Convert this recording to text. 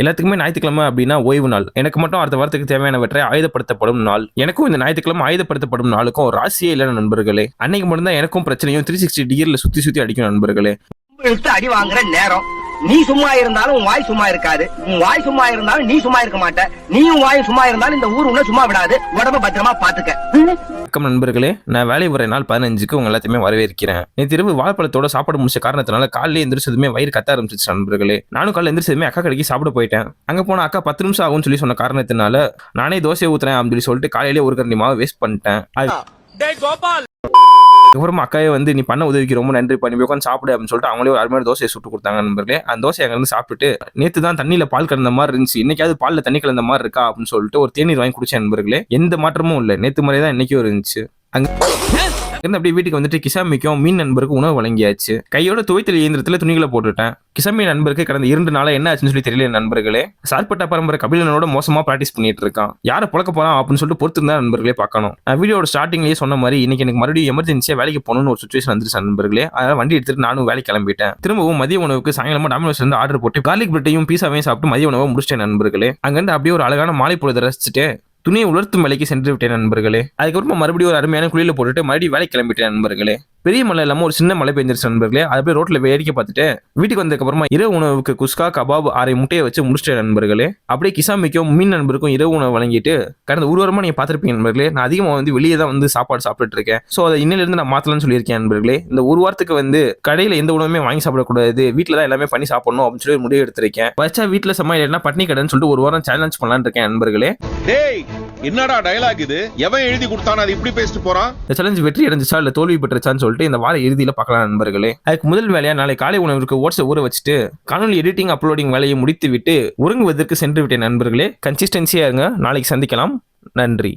எல்லாத்துக்குமே ஞாயிற்றுக்கிழமை அப்படின்னா ஓய்வு நாள். எனக்கு மட்டும் அடுத்த வாரத்துக்கு தேவையானவற்றை ஆயுதப்படுத்தப்படும் நாள். எனக்கும் இந்த ஞாயிற்றுக்கிழமை ஆயுதப்படுத்தப்படும் நாளுக்கும் ஒரு ராசியே இல்லை நண்பர்களே. அன்னைக்கு மட்டும்தான் எனக்கும் பிரச்சனையும் 360 டிகிரில சுத்தி சுத்தி அடிக்கும் நண்பர்களே. அடி வாங்குற நேரம் நீ சும்மா இருந்தாலும் உன் வாய் சும்மா இருக்காது, உன் வாய் சும்மா இருந்தாலும் நீ சும்மா இருக்க மாட்ட, நீயும் வாய் சும்மா இருந்தாலும் இந்த ஊர் உன்ன சும்மா விடாது. உடம்ப பத்திரமா பாத்துக்க. வணக்கம் நண்பர்களே, நான் வேலை வர நாள் 15க்கு உங்க எல்லாத்தையுமே வரவேற்கிறேன். நேற்று இரவு வாழைப்பழத்தோட சாப்பாடு முடிச்ச காரணத்தினால காலையில எந்திரிச்சதுமே வயிறு கத்த ஆரம்பிச்சிச்சு நண்பர்களே. நானும் காலையில் எந்திரிச்சதுமே அக்கா கடைக்கு சாப்பிட போயிட்டேன். அங்க போன அக்கா 10 நிமிஷம் ஆகும்னு சொல்லி சொன்ன காரணத்தினால நானே தோசை ஊத்துறேன் அப்படின்னு சொல்லிட்டு காலையிலேயே ஒரு கரண்டி மாவு வேஸ்ட் பண்ணிட்டேன். அப்புறமா அக்காவே வந்து நீ பண்ண உதவிக்கு ரொம்ப நன்றி, பண்ணி உட்காந்து சாப்பிடு அப்படின்னு சொல்லிட்டு அவங்களே ஒரு அருமையான தோசையை சுட்டு கொடுத்தாங்க நண்பர்களே. அந்த தோசை அங்க இருந்து சாப்பிட்டுட்டு நேற்று தான் தண்ணியில பால் கலந்த மாதிரி இருந்துச்சு, இன்னைக்காவது பால்ல தண்ணி கலந்த மாதிரி இருக்கா அப்படின்னு சொல்லிட்டு ஒரு தேநீர் வாங்கி குடிச்சேன் நண்பர்களே. எந்த மாற்றமும் இல்லை, நேற்று மாதிரி தான் இன்னைக்கும் இருந்துச்சு. அங்க அப்படியே வீட்டுக்கு வந்துட்டு கிசாமிக்கும் மீன் நண்பருக்கு உணவு வழங்கியாச்சு. கையோட துவைத்தல் இயந்திரத்துல துணிகளை போட்டுட்டேன். கிசாமி நண்பருக்கு கடந்த 2 நாளா என்ன ஆச்சுன்னு சொல்லி தெரியல நண்பர்களே. சார்பட்டா பரம்பரை கபிலனோட மோசமா பிராக்டிஸ் பண்ணிட்டு இருக்கான். யாரை புழக்க போறான் அப்படின்னு சொல்லிட்டு பொறுத்து இருந்தா நண்பர்களே பார்க்கணும். வீடியோட ஸ்டார்டிங்லேயே சொன்ன மாதிரி இன்னைக்கு எனக்கு மறுபடியும் எமர்ஜென்சியா வேலைக்கு போகணும்னு ஒரு சுச்சுவேஷன் வந்துருச்சு நண்பர்களே. அதனால வண்டி எடுத்துட்டு நானும் வேலை கிளம்பிட்டேன். திரும்பவும் மதிய உணவுக்கு சாயங்காலமா டாமினோஸ்ல இருந்து ஆர்டர் போட்டு கார்லிக் பிரெட்டையும் பீஸாவையும் சாப்பிட்டு மதிய உணவை முடிச்சிட்டேன் நண்பர்களே. அங்கிருந்து அப்படியே ஒரு அழகான மாலை பொழுது ரசிச்சுட்டு துணியை உலர்த்தும் வேலைக்கு சென்று விட்டேன் நண்பர்களே. அதுக்கப்புறமா மறுபடியும் ஒரு அருமையான குளியல போட்டுட்டு மறுபடியும் வேலை கிளம்பிட்டேன் நண்பர்களே. பெரிய மழை இல்லாம ஒரு சின்ன மழை பெஞ்சிருச்சு நண்பர்களே. அது அப்படியே ரோட்ல வேடிக்கை பார்த்துட்டு வீட்டுக்கு வந்ததுக்கு அப்புறமா இரவு உணவுக்கு குஸ்கா கபாப் 6 முட்டையை வச்சு முடிச்சிட்டேன் நண்பர்களே. அப்படியே கிசாமிக்கும் மீன் நண்பருக்கும் இரவு உணவு வழங்கிட்டு கடந்த ஒரு வாரமா நீங்க பார்த்திருப்பீங்க நண்பர்களே, நான் அதிகமாக வந்து வெளியே தான் வந்து சாப்பாடு சாப்பிட்டு இருக்கேன். ஸோ அதை இன்னில இருந்து நான் மாத்தலாம்னு சொல்லியிருக்கேன் நண்பர்களே. இந்த ஒரு வாரத்துக்கு வந்து கடையில் எந்த உணவுமே வாங்கி சாப்பிடக்கூடாது, வீட்டில் தான் எல்லாமே பண்ணி சாப்பிடணும் அப்படின்னு சொல்லி முடிவு எடுத்திருக்கேன். வச்சா வீட்டில் சமையல் இல்லைன்னா பட்னி கடைன்னு சொல்லிட்டு ஒரு வாரம் சேலஞ்ச் பண்ணலான்னு இருக்கேன் நண்பர்களே. என்னடா டயலாக் இது? எவன் எழுதி கொடுத்தானே அது இப்படி பேசிட்டு போறான்? இந்த சேலஞ்ச் வெற்றி அடைஞ்சிச்சா இல்ல தோல்வி பெற்றுச்சான்னு சொல்லிட்டு இந்த வார இறுதியில பார்க்கலாம் நண்பர்களே. அதுக்கு முதல் வேலையா நாளை காலை உணவிற்கு ஓட்ஸ் ஊற வச்சுட்டு காணொலி எடிட்டிங் அப்லோடிங் வேலையை முடித்து விட்டு உறங்குவதற்கு சென்று விட்டேன் நண்பர்களே. கன்சிஸ்டன்சியா இருங்க, நாளைக்கு சந்திக்கலாம். நன்றி.